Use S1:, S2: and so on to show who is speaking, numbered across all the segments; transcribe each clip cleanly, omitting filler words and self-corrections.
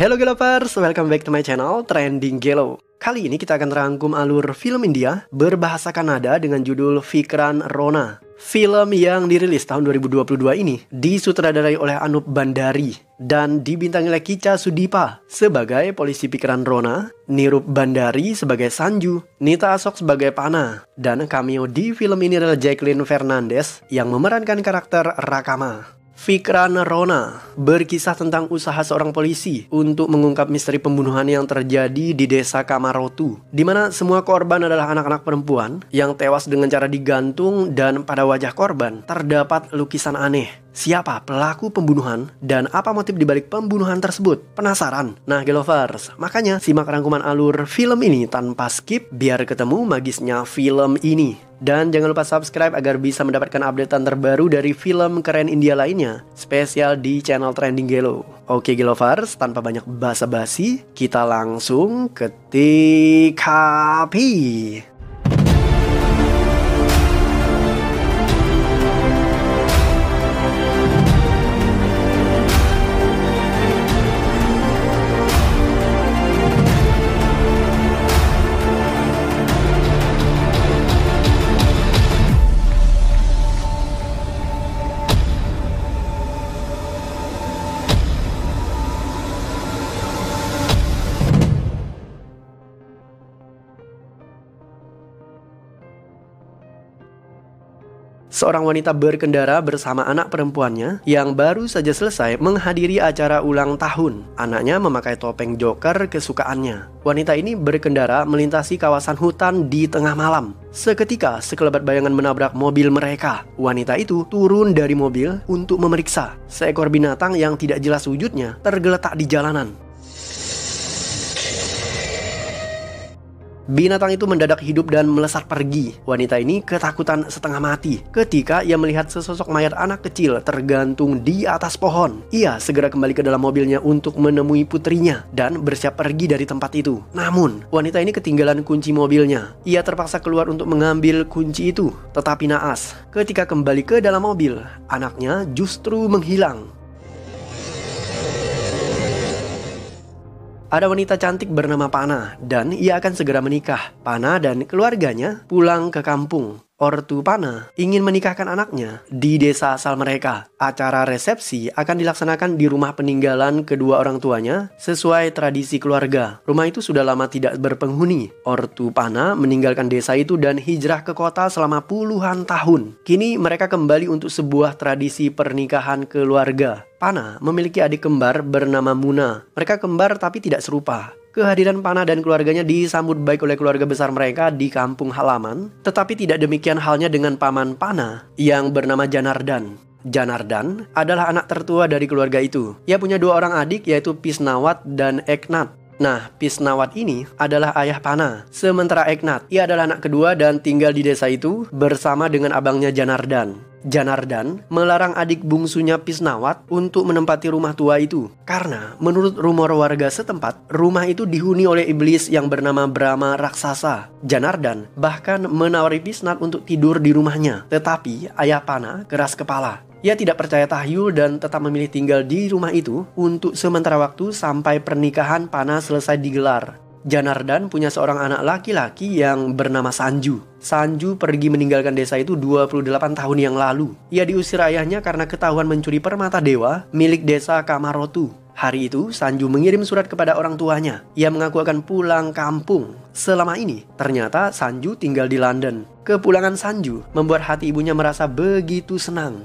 S1: Hello Gelovers, welcome back to my channel Trending Gelo. Kali ini kita akan rangkum alur film India berbahasa Kanada dengan judul Vikran Rona. Film yang dirilis tahun 2022 ini disutradarai oleh Anup Bandari dan dibintangi oleh Kicha Sudipa sebagai polisi Vikran Rona, Nirup Bandari sebagai Sanju, Nita Ashok sebagai Pana, dan cameo di film ini adalah Jacqueline Fernandez yang memerankan karakter Rakama. Vikran Rona berkisah tentang usaha seorang polisi untuk mengungkap misteri pembunuhan yang terjadi di desa Kamarotu, di mana semua korban adalah anak-anak perempuan yang tewas dengan cara digantung dan pada wajah korban terdapat lukisan aneh. Siapa pelaku pembunuhan dan apa motif dibalik pembunuhan tersebut? Penasaran? Nah Gelovers, makanya simak rangkuman alur film ini tanpa skip biar ketemu magisnya film ini. Dan jangan lupa subscribe agar bisa mendapatkan updatean terbaru dari film keren India lainnya, spesial di channel Trending Gelo. Oke Gelovers, tanpa banyak basa-basi, kita langsung ketik happy. Seorang wanita berkendara bersama anak perempuannya yang baru saja selesai menghadiri acara ulang tahun. Anaknya memakai topeng Joker kesukaannya. Wanita ini berkendara melintasi kawasan hutan di tengah malam. Seketika sekelebat bayangan menabrak mobil mereka. Wanita itu turun dari mobil untuk memeriksa. Seekor binatang yang tidak jelas wujudnya tergeletak di jalanan. Binatang itu mendadak hidup dan melesat pergi. Wanita ini ketakutan setengah mati ketika ia melihat sesosok mayat anak kecil tergantung di atas pohon. Ia segera kembali ke dalam mobilnya untuk menemui putrinya dan bersiap pergi dari tempat itu. Namun, wanita ini ketinggalan kunci mobilnya. Ia terpaksa keluar untuk mengambil kunci itu. Tetapi naas, ketika kembali ke dalam mobil, anaknya justru menghilang. Ada wanita cantik bernama Pana dan ia akan segera menikah. Pana dan keluarganya pulang ke kampung. Ortu Pana ingin menikahkan anaknya di desa asal mereka. Acara resepsi akan dilaksanakan di rumah peninggalan kedua orang tuanya sesuai tradisi keluarga. Rumah itu sudah lama tidak berpenghuni. Ortu Pana meninggalkan desa itu dan hijrah ke kota selama puluhan tahun. Kini mereka kembali untuk sebuah tradisi pernikahan keluarga. Pana memiliki adik kembar bernama Muna. Mereka kembar tapi tidak serupa. Kehadiran Pana dan keluarganya disambut baik oleh keluarga besar mereka di kampung halaman. Tetapi tidak demikian halnya dengan paman Pana yang bernama Janardan. Janardan adalah anak tertua dari keluarga itu. Ia punya dua orang adik yaitu Pisnawat dan Eknat. Nah, Pisnawat ini adalah ayah Pana. Sementara Eknat, ia adalah anak kedua dan tinggal di desa itu bersama dengan abangnya Janardan. Janardan melarang adik bungsunya Pisnawat untuk menempati rumah tua itu karena menurut rumor warga setempat, rumah itu dihuni oleh iblis yang bernama Brahma Raksasa. Janardan bahkan menawari Pisnat untuk tidur di rumahnya, tetapi ayah Pana keras kepala. Ia tidak percaya tahyul dan tetap memilih tinggal di rumah itu untuk sementara waktu sampai pernikahan Pana selesai digelar. Janardan punya seorang anak laki-laki yang bernama Sanju. Sanju pergi meninggalkan desa itu 28 tahun yang lalu. Ia diusir ayahnya karena ketahuan mencuri permata dewa milik desa Kamarotu. Hari itu, Sanju mengirim surat kepada orang tuanya. Ia mengaku akan pulang kampung. Selama ini, ternyata Sanju tinggal di London. Kepulangan Sanju membuat hati ibunya merasa begitu senang.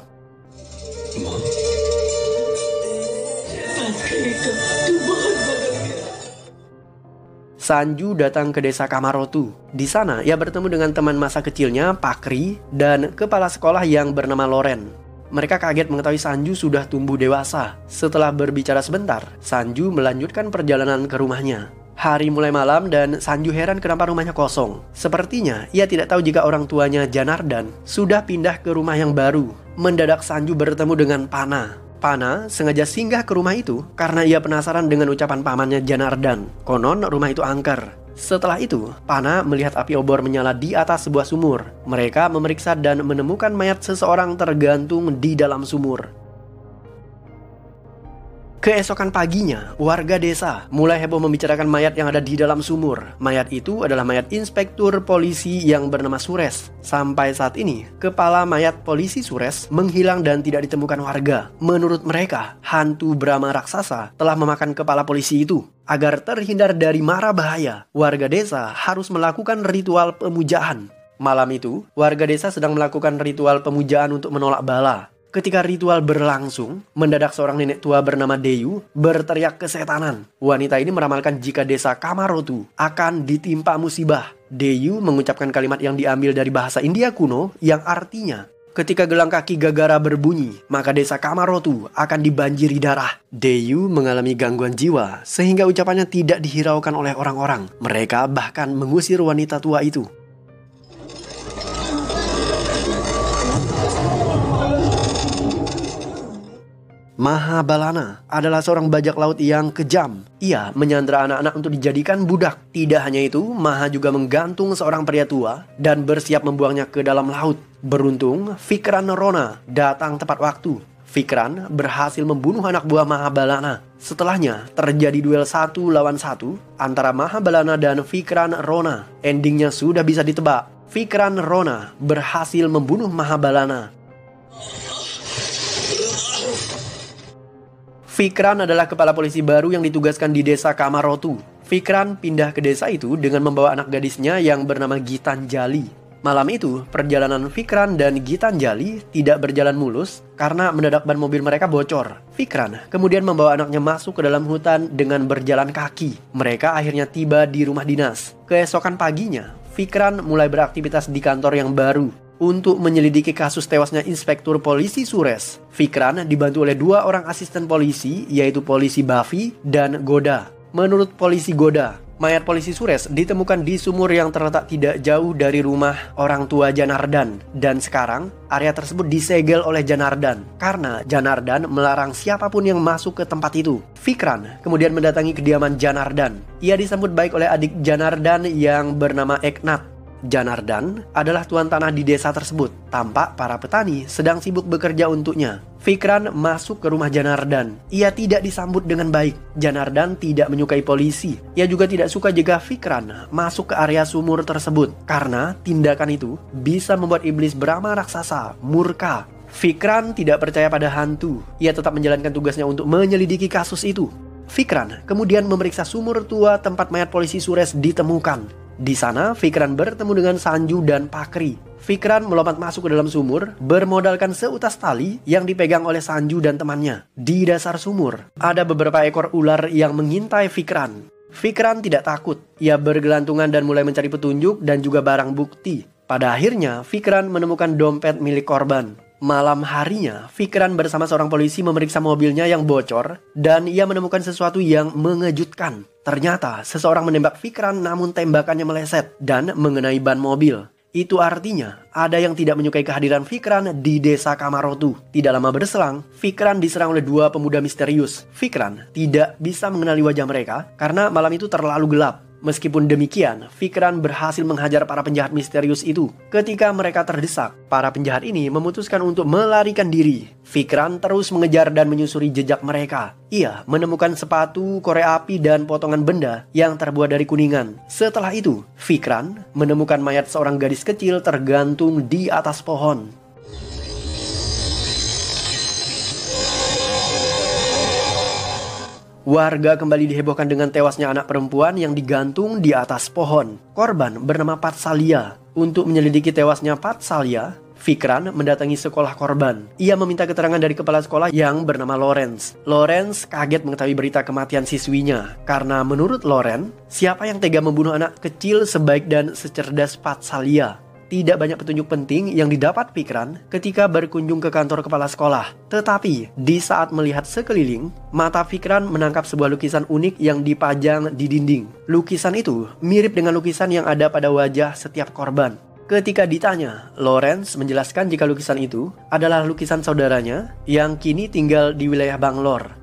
S1: Sanju datang ke desa Kamarotu. Di sana, ia bertemu dengan teman masa kecilnya, Pakri, dan kepala sekolah yang bernama Loren. Mereka kaget mengetahui Sanju sudah tumbuh dewasa. Setelah berbicara sebentar, Sanju melanjutkan perjalanan ke rumahnya. Hari mulai malam dan Sanju heran kenapa rumahnya kosong. Sepertinya ia tidak tahu jika orang tuanya Janardan sudah pindah ke rumah yang baru. Mendadak Sanju bertemu dengan Pana. Pana sengaja singgah ke rumah itu karena ia penasaran dengan ucapan pamannya Janardan. Konon rumah itu angker. Setelah itu, Pana melihat api obor menyala di atas sebuah sumur. Mereka memeriksa dan menemukan mayat seseorang tergantung di dalam sumur. Keesokan paginya, warga desa mulai heboh membicarakan mayat yang ada di dalam sumur. Mayat itu adalah mayat inspektur polisi yang bernama Sures. Sampai saat ini, kepala mayat polisi Sures menghilang dan tidak ditemukan warga. Menurut mereka, hantu Brahma raksasa telah memakan kepala polisi itu. Agar terhindar dari mara bahaya, warga desa harus melakukan ritual pemujaan. Malam itu, warga desa sedang melakukan ritual pemujaan untuk menolak bala. Ketika ritual berlangsung, mendadak seorang nenek tua bernama Deyu berteriak kesetanan. Wanita ini meramalkan jika desa Kamarotu akan ditimpa musibah. Deyu mengucapkan kalimat yang diambil dari bahasa India kuno yang artinya, ketika gelang kaki Gagara berbunyi, maka desa Kamarotu akan dibanjiri darah. Deyu mengalami gangguan jiwa sehingga ucapannya tidak dihiraukan oleh orang-orang. Mereka bahkan mengusir wanita tua itu. Mahabalana adalah seorang bajak laut yang kejam. Ia menyandra anak-anak untuk dijadikan budak. Tidak hanya itu, Maha juga menggantung seorang pria tua dan bersiap membuangnya ke dalam laut. Beruntung, Vikran Rona datang tepat waktu. Vikran berhasil membunuh anak buah Mahabalana. Setelahnya, terjadi duel 1 lawan 1 antara Mahabalana dan Vikran Rona. Endingnya sudah bisa ditebak. Vikran Rona berhasil membunuh Mahabalana. Vikran adalah kepala polisi baru yang ditugaskan di desa Kamarotu. Vikran pindah ke desa itu dengan membawa anak gadisnya yang bernama Gitanjali. Malam itu, perjalanan Vikran dan Gitanjali tidak berjalan mulus karena mendadak ban mobil mereka bocor. Vikran kemudian membawa anaknya masuk ke dalam hutan dengan berjalan kaki. Mereka akhirnya tiba di rumah dinas. Keesokan paginya, Vikran mulai beraktivitas di kantor yang baru. Untuk menyelidiki kasus tewasnya Inspektur Polisi Sures, Vikran dibantu oleh 2 orang asisten polisi, yaitu polisi Bavi dan Goda. Menurut polisi Goda, mayat polisi Sures ditemukan di sumur yang terletak tidak jauh dari rumah orang tua Janardan. Dan sekarang, area tersebut disegel oleh Janardan karena Janardan melarang siapapun yang masuk ke tempat itu. Vikran kemudian mendatangi kediaman Janardan. Ia disambut baik oleh adik Janardan yang bernama Eknat. Janardan adalah tuan tanah di desa tersebut. Tampak para petani sedang sibuk bekerja untuknya. Vikran masuk ke rumah Janardan. Ia tidak disambut dengan baik. Janardan tidak menyukai polisi. Ia juga tidak suka jika Vikran masuk ke area sumur tersebut, karena tindakan itu bisa membuat iblis Brahma raksasa murka. Vikran tidak percaya pada hantu. Ia tetap menjalankan tugasnya untuk menyelidiki kasus itu. Vikran kemudian memeriksa sumur tua tempat mayat polisi Sures ditemukan. Di sana, Vikran bertemu dengan Sanju dan Pakri. Vikran melompat masuk ke dalam sumur, bermodalkan seutas tali yang dipegang oleh Sanju dan temannya. Di dasar sumur, ada beberapa ekor ular yang mengintai Vikran. Vikran tidak takut. Ia bergelantungan dan mulai mencari petunjuk dan juga barang bukti. Pada akhirnya, Vikran menemukan dompet milik korban. Malam harinya, Vikran bersama seorang polisi memeriksa mobilnya yang bocor dan ia menemukan sesuatu yang mengejutkan. Ternyata seseorang menembak Vikran namun tembakannya meleset dan mengenai ban mobil. Itu artinya ada yang tidak menyukai kehadiran Vikran di desa Kamarotu. Tidak lama berselang, Vikran diserang oleh 2 pemuda misterius. Vikran tidak bisa mengenali wajah mereka karena malam itu terlalu gelap. Meskipun demikian, Vikran berhasil menghajar para penjahat misterius itu. Ketika mereka terdesak, para penjahat ini memutuskan untuk melarikan diri. Vikran terus mengejar dan menyusuri jejak mereka. Ia menemukan sepatu, korek api, dan potongan benda yang terbuat dari kuningan. Setelah itu, Vikran menemukan mayat seorang gadis kecil tergantung di atas pohon. Warga kembali dihebohkan dengan tewasnya anak perempuan yang digantung di atas pohon. Korban bernama Patsalia. Untuk menyelidiki tewasnya Patsalia, Vikran mendatangi sekolah korban. Ia meminta keterangan dari kepala sekolah yang bernama Lawrence. Lawrence kaget mengetahui berita kematian siswinya. Karena menurut Lawrence, siapa yang tega membunuh anak kecil sebaik dan secerdas Patsalia? Tidak banyak petunjuk penting yang didapat Vikran ketika berkunjung ke kantor kepala sekolah. Tetapi, di saat melihat sekeliling, mata Vikran menangkap sebuah lukisan unik yang dipajang di dinding. Lukisan itu mirip dengan lukisan yang ada pada wajah setiap korban. Ketika ditanya, Lawrence menjelaskan jika lukisan itu adalah lukisan saudaranya yang kini tinggal di wilayah Bangalore.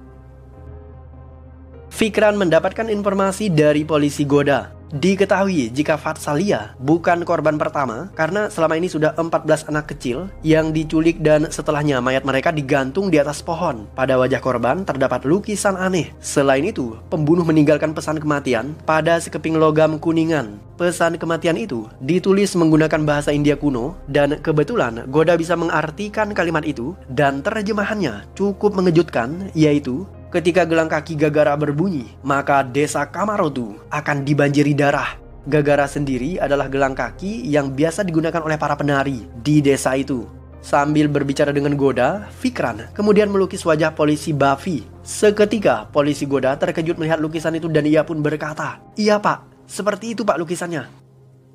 S1: Vikran mendapatkan informasi dari polisi Goda. Diketahui jika Vatsalya bukan korban pertama karena selama ini sudah 14 anak kecil yang diculik dan setelahnya mayat mereka digantung di atas pohon. Pada wajah korban terdapat lukisan aneh. Selain itu, pembunuh meninggalkan pesan kematian pada sekeping logam kuningan. Pesan kematian itu ditulis menggunakan bahasa India kuno dan kebetulan Goda bisa mengartikan kalimat itu dan terjemahannya cukup mengejutkan, yaitu ketika gelang kaki Gagara berbunyi, maka desa Kamarotu akan dibanjiri darah. Gagara sendiri adalah gelang kaki yang biasa digunakan oleh para penari di desa itu. Sambil berbicara dengan Goda, Vikran kemudian melukis wajah polisi Buffy. Seketika, polisi Goda terkejut melihat lukisan itu dan ia pun berkata, "Iya pak, seperti itu pak lukisannya."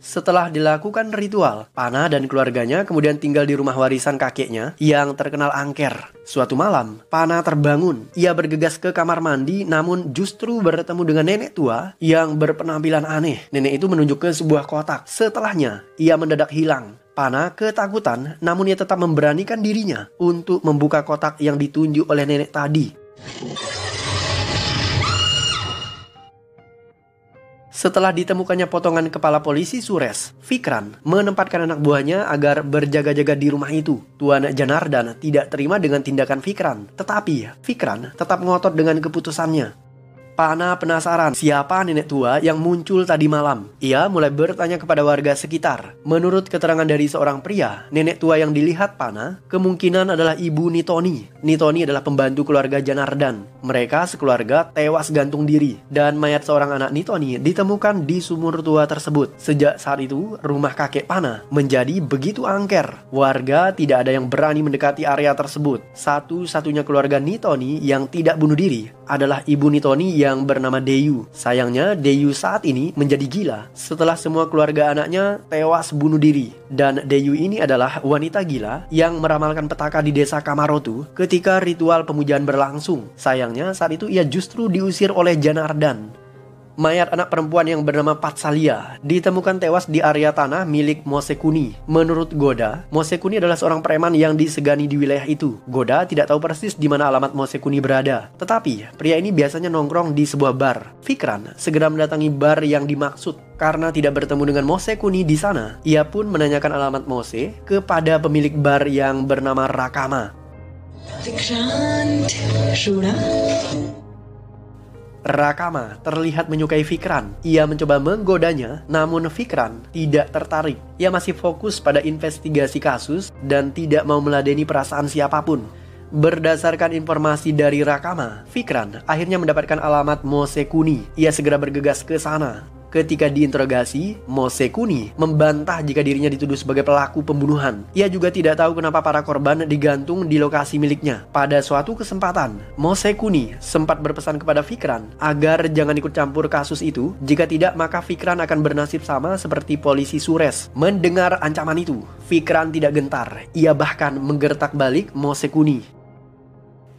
S1: Setelah dilakukan ritual, Pana dan keluarganya kemudian tinggal di rumah warisan kakeknya yang terkenal angker. Suatu malam, Pana terbangun. Ia bergegas ke kamar mandi namun justru bertemu dengan nenek tua yang berpenampilan aneh. Nenek itu menunjuk ke sebuah kotak. Setelahnya, ia mendadak hilang. Pana ketakutan namun ia tetap memberanikan dirinya untuk membuka kotak yang ditunjuk oleh nenek tadi. Setelah ditemukannya potongan kepala polisi Sures, Vikran menempatkan anak buahnya agar berjaga-jaga di rumah itu. Tuan Janardan tidak terima dengan tindakan Vikran, tetapi Vikran tetap ngotot dengan keputusannya. Pana penasaran siapa nenek tua yang muncul tadi malam. Ia mulai bertanya kepada warga sekitar. Menurut keterangan dari seorang pria, nenek tua yang dilihat Pana kemungkinan adalah ibu Nitoni. Nitoni adalah pembantu keluarga Janardan. Mereka sekeluarga tewas gantung diri dan mayat seorang anak Nitoni ditemukan di sumur tua tersebut. Sejak saat itu, rumah kakek Pana menjadi begitu angker. Warga tidak ada yang berani mendekati area tersebut. Satu-satunya keluarga Nitoni yang tidak bunuh diri adalah ibu Nitoni yang bernama Deyu. Sayangnya Deyu saat ini menjadi gila setelah semua keluarga anaknya tewas bunuh diri. Dan Deyu ini adalah wanita gila yang meramalkan petaka di desa Kamarotu ketika ritual pemujaan berlangsung. Sayangnya saat itu ia justru diusir oleh Janardan. Mayat anak perempuan yang bernama Vatsalya ditemukan tewas di area tanah milik Mosekuni. Menurut Goda, Mosekuni adalah seorang preman yang disegani di wilayah itu. Goda tidak tahu persis di mana alamat Mosekuni berada. Tetapi, pria ini biasanya nongkrong di sebuah bar. Vikran segera mendatangi bar yang dimaksud. Karena tidak bertemu dengan Mosekuni di sana, ia pun menanyakan alamat Mose kepada pemilik bar yang bernama Rakama. Rakama terlihat menyukai Vikran. Ia mencoba menggodanya, namun Vikran tidak tertarik. Ia masih fokus pada investigasi kasus dan tidak mau meladeni perasaan siapapun. Berdasarkan informasi dari Rakama, Vikran akhirnya mendapatkan alamat Mosekuni. Ia segera bergegas ke sana. Ketika diinterogasi, Mosekuni membantah jika dirinya dituduh sebagai pelaku pembunuhan. Ia juga tidak tahu kenapa para korban digantung di lokasi miliknya. Pada suatu kesempatan, Mosekuni sempat berpesan kepada Vikran agar jangan ikut campur kasus itu. Jika tidak, maka Vikran akan bernasib sama seperti polisi Sures. Mendengar ancaman itu, Vikran tidak gentar. Ia bahkan menggertak balik Mosekuni.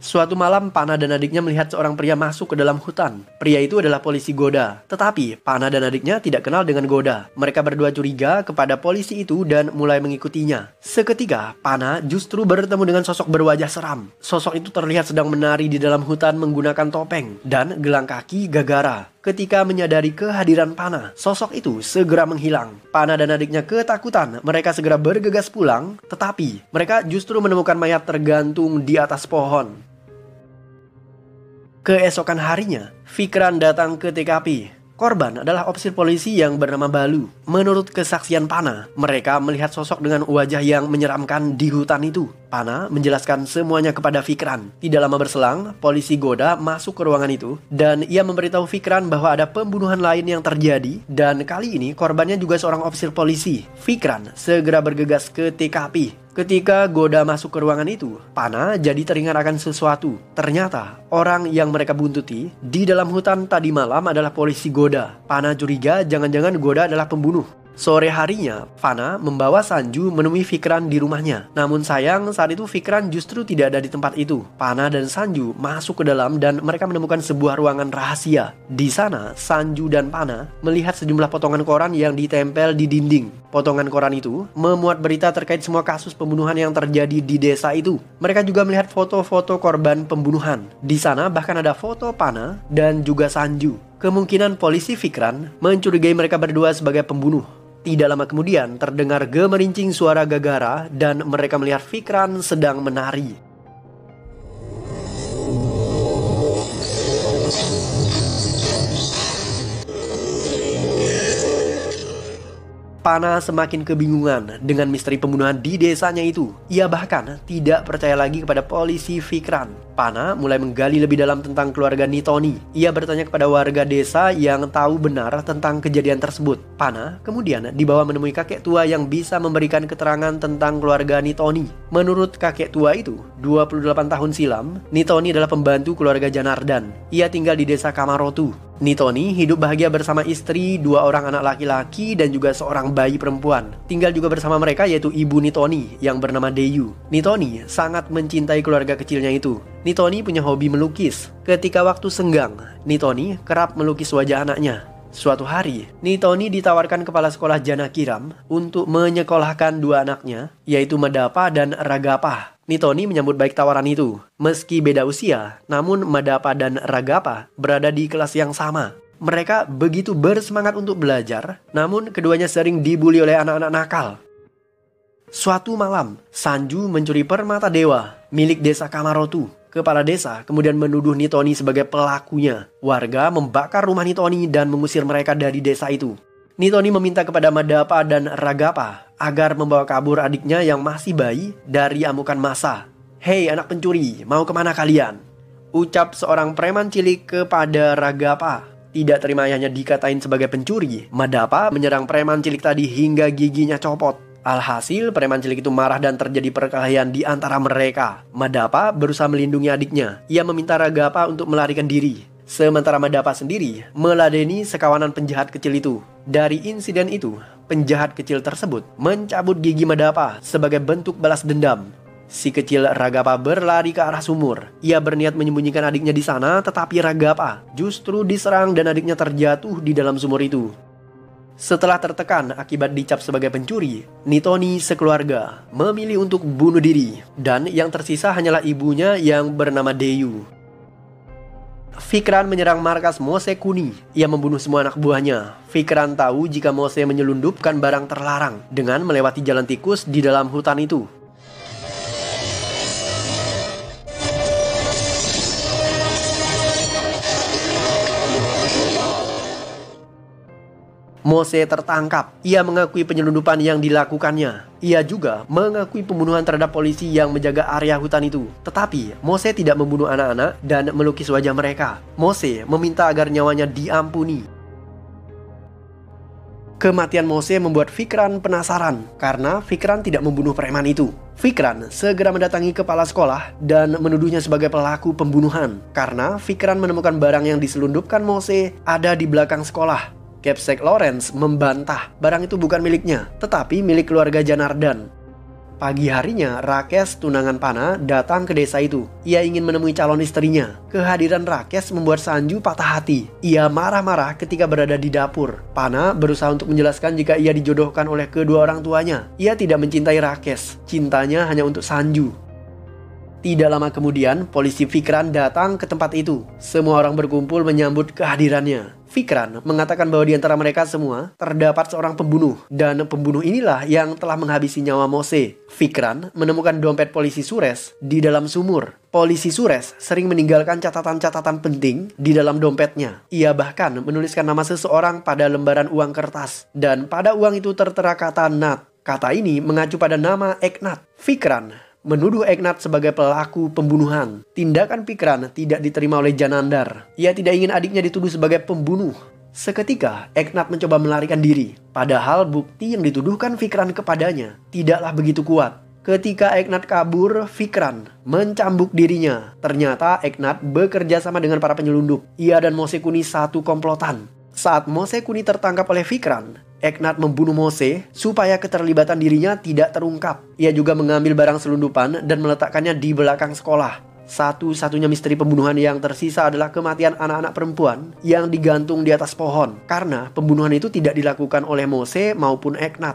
S1: Suatu malam, Pana dan adiknya melihat seorang pria masuk ke dalam hutan. Pria itu adalah polisi Goda. Tetapi, Pana dan adiknya tidak kenal dengan Goda. Mereka berdua curiga kepada polisi itu dan mulai mengikutinya. Seketika, Pana justru bertemu dengan sosok berwajah seram. Sosok itu terlihat sedang menari di dalam hutan menggunakan topeng dan gelang kaki Gagara. Ketika menyadari kehadiran Pana, sosok itu segera menghilang. Pana dan adiknya ketakutan. Mereka segera bergegas pulang. Tetapi, mereka justru menemukan mayat tergantung di atas pohon. Keesokan harinya, Vikran datang ke TKP. Korban adalah ofisir polisi yang bernama Balu. Menurut kesaksian Pana, mereka melihat sosok dengan wajah yang menyeramkan di hutan itu. Pana menjelaskan semuanya kepada Vikran. Tidak lama berselang, polisi Goda masuk ke ruangan itu dan ia memberitahu Vikran bahwa ada pembunuhan lain yang terjadi dan kali ini korbannya juga seorang ofisir polisi. Vikran segera bergegas ke TKP. Ketika Goda masuk ke ruangan itu, Pana jadi teringat akan sesuatu. Ternyata, orang yang mereka buntuti di dalam hutan tadi malam adalah polisi Goda. Pana curiga jangan-jangan Goda adalah pembunuh. Sore harinya, Pana membawa Sanju menemui Vikran di rumahnya. Namun sayang, saat itu Vikran justru tidak ada di tempat itu. Pana dan Sanju masuk ke dalam dan mereka menemukan sebuah ruangan rahasia. Di sana, Sanju dan Pana melihat sejumlah potongan koran yang ditempel di dinding. Potongan koran itu memuat berita terkait semua kasus pembunuhan yang terjadi di desa itu. Mereka juga melihat foto-foto korban pembunuhan. Di sana bahkan ada foto Pana dan juga Sanju. Kemungkinan polisi Fikran mencurigai mereka berdua sebagai pembunuh. Tidak lama kemudian terdengar gemerincing suara gagara dan mereka melihat Fikran sedang menari. Pana semakin kebingungan dengan misteri pembunuhan di desanya itu. Ia bahkan tidak percaya lagi kepada polisi Fikran. Pana mulai menggali lebih dalam tentang keluarga Nitoni. Ia bertanya kepada warga desa yang tahu benar tentang kejadian tersebut. Pana kemudian dibawa menemui kakek tua yang bisa memberikan keterangan tentang keluarga Nitoni. Menurut kakek tua itu, 28 tahun silam, Nitoni adalah pembantu keluarga Janardan. Ia tinggal di desa Kamarotu. Nitoni hidup bahagia bersama istri, 2 orang anak laki-laki, dan juga seorang bayi perempuan. Tinggal juga bersama mereka yaitu ibu Nitoni yang bernama Deyu. Nitoni sangat mencintai keluarga kecilnya itu. Nitoni punya hobi melukis. Ketika waktu senggang, Nitoni kerap melukis wajah anaknya. Suatu hari, Nitoni ditawarkan kepala sekolah Janakiram untuk menyekolahkan 2 anaknya, yaitu Madapa dan Ragapa. Nitoni menyambut baik tawaran itu. Meski beda usia, namun Madapa dan Ragapa berada di kelas yang sama. Mereka begitu bersemangat untuk belajar, namun keduanya sering dibully oleh anak-anak nakal. Suatu malam, Sanju mencuri permata dewa milik desa Kamarotu. Kepala desa kemudian menuduh Nitoni sebagai pelakunya. Warga membakar rumah Nitoni dan mengusir mereka dari desa itu. Nitoni meminta kepada Madapa dan Ragapa agar membawa kabur adiknya yang masih bayi dari amukan massa. "Hei anak pencuri, mau kemana kalian?" ucap seorang preman cilik kepada Ragapa. Tidak terima ayahnya dikatain sebagai pencuri, Madapa menyerang preman cilik tadi hingga giginya copot. Alhasil preman cilik itu marah dan terjadi perkelahian di antara mereka. Madapa berusaha melindungi adiknya. Ia meminta Ragapa untuk melarikan diri. Sementara Madapa sendiri meladeni sekawanan penjahat kecil itu. Dari insiden itu, penjahat kecil tersebut mencabut gigi Madapa sebagai bentuk balas dendam. Si kecil Ragapa berlari ke arah sumur. Ia berniat menyembunyikan adiknya di sana, tetapi Ragapa justru diserang dan adiknya terjatuh di dalam sumur itu. Setelah tertekan akibat dicap sebagai pencuri, Nitoni sekeluarga memilih untuk bunuh diri. Dan yang tersisa hanyalah ibunya yang bernama Deyu. Fikran menyerang markas Mose Kuni. Ia membunuh semua anak buahnya. Fikran tahu jika Mose menyelundupkan barang terlarang dengan melewati jalan tikus di dalam hutan itu. Mose tertangkap. Ia mengakui penyelundupan yang dilakukannya. Ia juga mengakui pembunuhan terhadap polisi yang menjaga area hutan itu. Tetapi Mose tidak membunuh anak-anak dan melukis wajah mereka. Mose meminta agar nyawanya diampuni. Kematian Mose membuat Fikran penasaran karena Fikran tidak membunuh preman itu. Fikran segera mendatangi kepala sekolah dan menuduhnya sebagai pelaku pembunuhan karena Fikran menemukan barang yang diselundupkan Mose ada di belakang sekolah. Capsek Lawrence membantah barang itu bukan miliknya, tetapi milik keluarga Janardan. Pagi harinya, Rakes, tunangan Pana, datang ke desa itu. Ia ingin menemui calon istrinya. Kehadiran Rakes membuat Sanju patah hati. Ia marah-marah ketika berada di dapur. Pana berusaha untuk menjelaskan jika ia dijodohkan oleh kedua orang tuanya. Ia tidak mencintai Rakes, cintanya hanya untuk Sanju. Tidak lama kemudian, polisi Fikran datang ke tempat itu. Semua orang berkumpul menyambut kehadirannya. Fikran mengatakan bahwa di antara mereka semua terdapat seorang pembunuh. Dan pembunuh inilah yang telah menghabisi nyawa Mose. Fikran menemukan dompet polisi Sures di dalam sumur. Polisi Sures sering meninggalkan catatan-catatan penting di dalam dompetnya. Ia bahkan menuliskan nama seseorang pada lembaran uang kertas. Dan pada uang itu tertera kata Nat. Kata ini mengacu pada nama Eknat. Fikran menuduh Eknat sebagai pelaku pembunuhan. Tindakan Fikran tidak diterima oleh Janandar. Ia tidak ingin adiknya dituduh sebagai pembunuh. Seketika, Eknat mencoba melarikan diri. Padahal bukti yang dituduhkan Fikran kepadanya tidaklah begitu kuat. Ketika Eknat kabur, Fikran mencambuk dirinya. Ternyata Eknat bekerja sama dengan para penyelundup. Ia dan Mose Kuni satu komplotan. Saat Mose Kuni tertangkap oleh Fikran, Eknat membunuh Mose supaya keterlibatan dirinya tidak terungkap. Ia juga mengambil barang selundupan dan meletakkannya di belakang sekolah. Satu-satunya misteri pembunuhan yang tersisa adalah kematian anak-anak perempuan yang digantung di atas pohon. Karena pembunuhan itu tidak dilakukan oleh Mose maupun Eknat.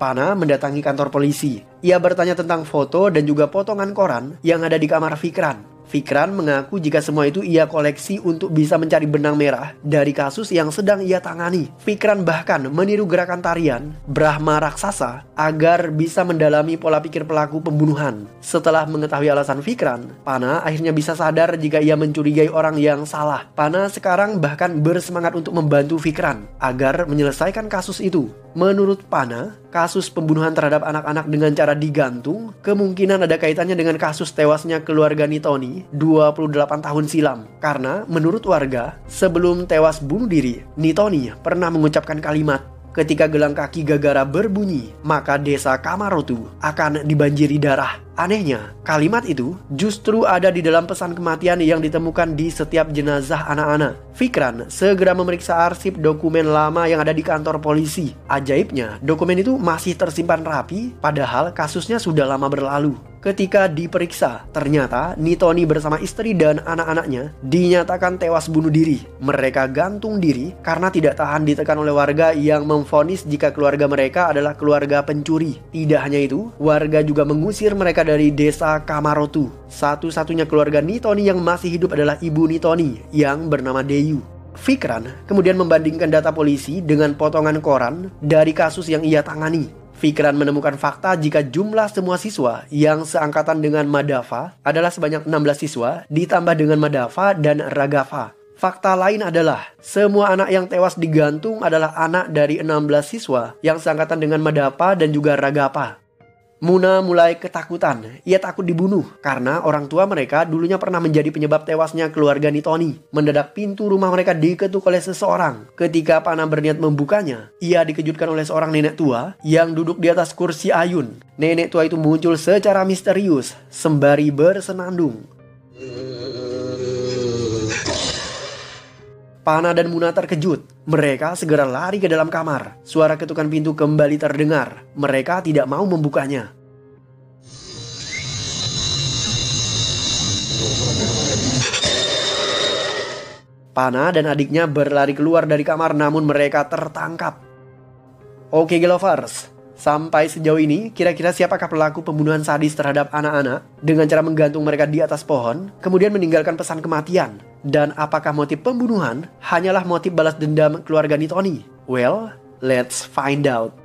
S1: Pana mendatangi kantor polisi. Ia bertanya tentang foto dan juga potongan koran yang ada di kamar Fikran. Fikran mengaku jika semua itu ia koleksi untuk bisa mencari benang merah dari kasus yang sedang ia tangani. Fikran bahkan meniru gerakan tarian Brahma Raksasa agar bisa mendalami pola pikir pelaku pembunuhan. Setelah mengetahui alasan Fikran, Pana akhirnya bisa sadar jika ia mencurigai orang yang salah. Pana sekarang bahkan bersemangat untuk membantu Fikran agar menyelesaikan kasus itu. Menurut Pana, kasus pembunuhan terhadap anak-anak dengan cara digantung kemungkinan ada kaitannya dengan kasus tewasnya keluarga Nitoni 28 tahun silam. Karena menurut warga, sebelum tewas bunuh diri, Nitoni pernah mengucapkan kalimat, "Ketika gelang kaki Gagara berbunyi, maka desa Kamarotu akan dibanjiri darah." Anehnya, kalimat itu justru ada di dalam pesan kematian yang ditemukan di setiap jenazah anak-anak. Fikran segera memeriksa arsip dokumen lama yang ada di kantor polisi. Ajaibnya, dokumen itu masih tersimpan rapi, padahal kasusnya sudah lama berlalu. Ketika diperiksa, ternyata Nitoni bersama istri dan anak-anaknya dinyatakan tewas bunuh diri. Mereka gantung diri karena tidak tahan ditekan oleh warga yang memvonis jika keluarga mereka adalah keluarga pencuri. Tidak hanya itu, warga juga mengusir mereka dari desa Kamarotu. Satu-satunya keluarga Nitoni yang masih hidup adalah ibu Nitoni yang bernama Deyu. Fikran kemudian membandingkan data polisi dengan potongan koran dari kasus yang ia tangani. Fikran menemukan fakta jika jumlah semua siswa yang seangkatan dengan Madava adalah sebanyak 16 siswa ditambah dengan Madava dan Ragava. Fakta lain adalah semua anak yang tewas digantung adalah anak dari 16 siswa yang seangkatan dengan Madava dan juga Ragava. Muna mulai ketakutan. Ia takut dibunuh karena orang tua mereka dulunya pernah menjadi penyebab tewasnya keluarga Nitoni. Mendadak pintu rumah mereka diketuk oleh seseorang. Ketika Pana berniat membukanya, ia dikejutkan oleh seorang nenek tua yang duduk di atas kursi ayun. Nenek tua itu muncul secara misterius sembari bersenandung. Pana dan Muna terkejut. Mereka segera lari ke dalam kamar. Suara ketukan pintu kembali terdengar. Mereka tidak mau membukanya. Pana dan adiknya berlari keluar dari kamar, namun mereka tertangkap. Oke Gelovers, sampai sejauh ini kira-kira siapakah pelaku pembunuhan sadis terhadap anak-anak dengan cara menggantung mereka di atas pohon, kemudian meninggalkan pesan kematian? Dan apakah motif pembunuhan hanyalah motif balas dendam keluarga Nitoni? Well, let's find out.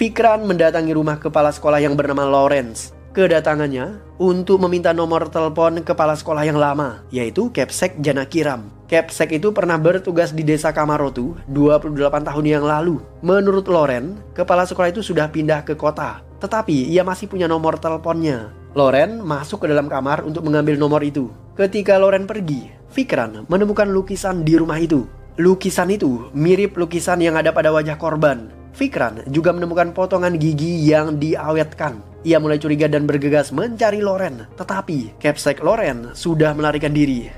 S1: Fikran mendatangi rumah kepala sekolah yang bernama Lawrence. Kedatangannya untuk meminta nomor telepon kepala sekolah yang lama, yaitu Kepsek Janakiram. Kepsek itu pernah bertugas di desa Kamarotu 28 tahun yang lalu. Menurut Loren, kepala sekolah itu sudah pindah ke kota, tetapi ia masih punya nomor teleponnya. Loren masuk ke dalam kamar untuk mengambil nomor itu. Ketika Loren pergi, Fikran menemukan lukisan di rumah itu. Lukisan itu mirip lukisan yang ada pada wajah korban. Fikran juga menemukan potongan gigi yang diawetkan. Ia mulai curiga dan bergegas mencari Loren. Tetapi Kepsek Loren sudah melarikan diri.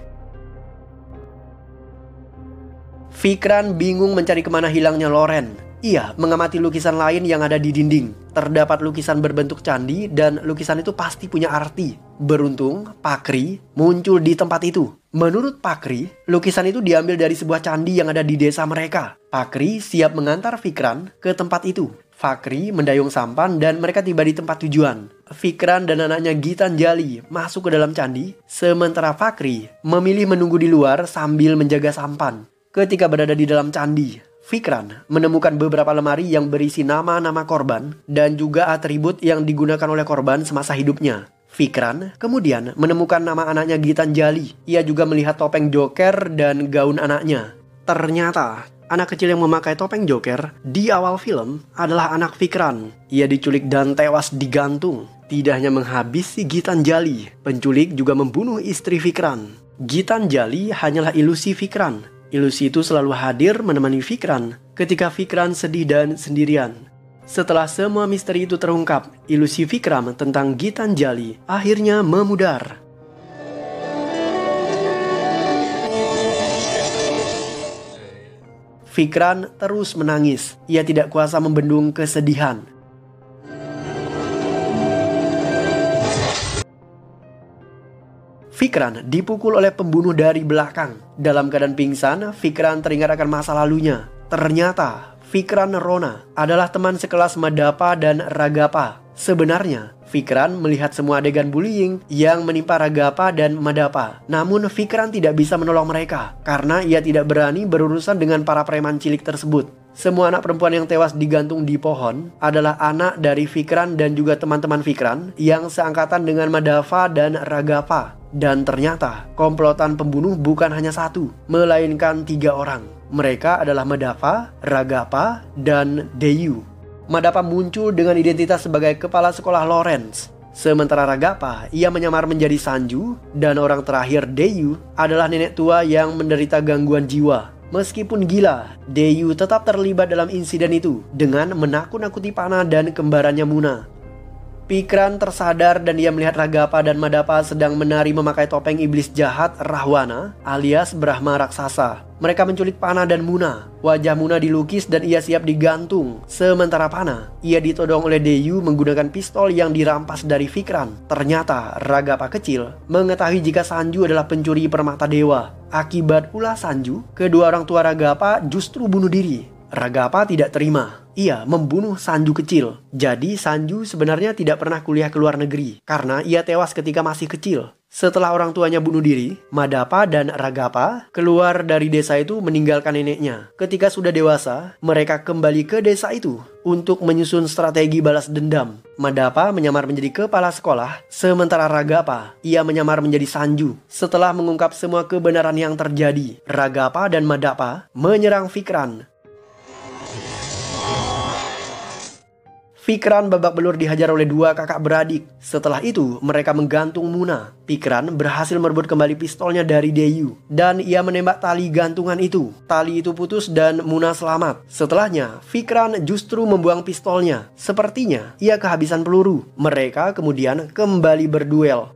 S1: Fikran bingung mencari kemana hilangnya Loren. Ia mengamati lukisan lain yang ada di dinding. Terdapat lukisan berbentuk candi dan lukisan itu pasti punya arti. Beruntung, Pakri muncul di tempat itu. Menurut Pakri, lukisan itu diambil dari sebuah candi yang ada di desa mereka. Pakri siap mengantar Fikran ke tempat itu. Fakri mendayung sampan dan mereka tiba di tempat tujuan. Fikran dan anaknya Gitanjali masuk ke dalam candi, sementara Fakri memilih menunggu di luar sambil menjaga sampan. Ketika berada di dalam candi, Fikran menemukan beberapa lemari yang berisi nama-nama korban dan juga atribut yang digunakan oleh korban semasa hidupnya. Fikran kemudian menemukan nama anaknya Gitanjali. Ia juga melihat topeng joker dan gaun anaknya. Ternyata anak kecil yang memakai topeng joker di awal film adalah anak Fikran. Ia diculik dan tewas digantung. Tidak hanya menghabisi Gitanjali, penculik juga membunuh istri Fikran. Gitanjali hanyalah ilusi Fikran. Ilusi itu selalu hadir menemani Fikran ketika Fikran sedih dan sendirian. Setelah semua misteri itu terungkap, ilusi Vikram tentang Gitanjali akhirnya memudar. Vikram terus menangis. Ia tidak kuasa membendung kesedihan. Vikram dipukul oleh pembunuh dari belakang. Dalam keadaan pingsan, Vikram teringat akan masa lalunya. Ternyata Vikram Rona adalah teman sekelas Madappa dan Ragappa. Sebenarnya Vikram melihat semua adegan bullying yang menimpa Ragappa dan Madappa. Namun Vikram tidak bisa menolong mereka karena ia tidak berani berurusan dengan para preman cilik tersebut. Semua anak perempuan yang tewas digantung di pohon adalah anak dari Vikram dan juga teman-teman Vikram yang seangkatan dengan Madappa dan Ragappa. Dan ternyata komplotan pembunuh bukan hanya satu, melainkan 3 orang. Mereka adalah Madappa, Ragappa, dan Deyu. Madappa muncul dengan identitas sebagai kepala sekolah Lawrence. Sementara Ragappa, ia menyamar menjadi Sanju. Dan orang terakhir, Deyu, adalah nenek tua yang menderita gangguan jiwa. Meskipun gila, Deyu tetap terlibat dalam insiden itu dengan menakut-nakuti Panna dan kembarannya Muna. Vikram tersadar dan ia melihat Ragappa dan Madappa sedang menari memakai topeng iblis jahat Rahwana alias Brahma Raksasa. Mereka menculik Panna dan Muna. Wajah Muna dilukis dan ia siap digantung. Sementara Panna, ia ditodong oleh Deyu menggunakan pistol yang dirampas dari Vikram. Ternyata Ragappa kecil mengetahui jika Sanju adalah pencuri permata dewa. Akibat ulah Sanju, kedua orang tua Ragappa justru bunuh diri. Ragappa tidak terima. Ia membunuh Sanju kecil. Jadi Sanju sebenarnya tidak pernah kuliah ke luar negeri karena ia tewas ketika masih kecil. Setelah orang tuanya bunuh diri, Madappa dan Ragappa keluar dari desa itu meninggalkan neneknya. Ketika sudah dewasa, mereka kembali ke desa itu untuk menyusun strategi balas dendam. Madappa menyamar menjadi kepala sekolah, sementara Ragappa, ia menyamar menjadi Sanju. Setelah mengungkap semua kebenaran yang terjadi, Ragappa dan Madappa menyerang Vikram. Vikram babak belur dihajar oleh 2 kakak beradik. Setelah itu, mereka menggantung Muna. Vikram berhasil merebut kembali pistolnya dari Deyu. Dan ia menembak tali gantungan itu. Tali itu putus dan Muna selamat. Setelahnya, Vikram justru membuang pistolnya. Sepertinya, ia kehabisan peluru. Mereka kemudian kembali berduel.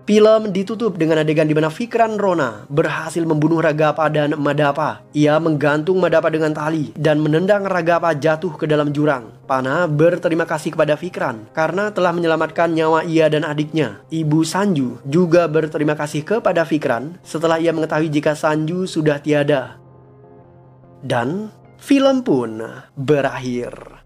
S1: Film ditutup dengan adegan di mana Vikram Rona berhasil membunuh Ragappa dan Madappa. Ia menggantung Madappa dengan tali dan menendang Ragappa jatuh ke dalam jurang. Panna berterima kasih kepada Vikram karena telah menyelamatkan nyawa ia dan adiknya. Ibu Sanju juga berterima kasih kepada Vikram setelah ia mengetahui jika Sanju sudah tiada. Dan film pun berakhir.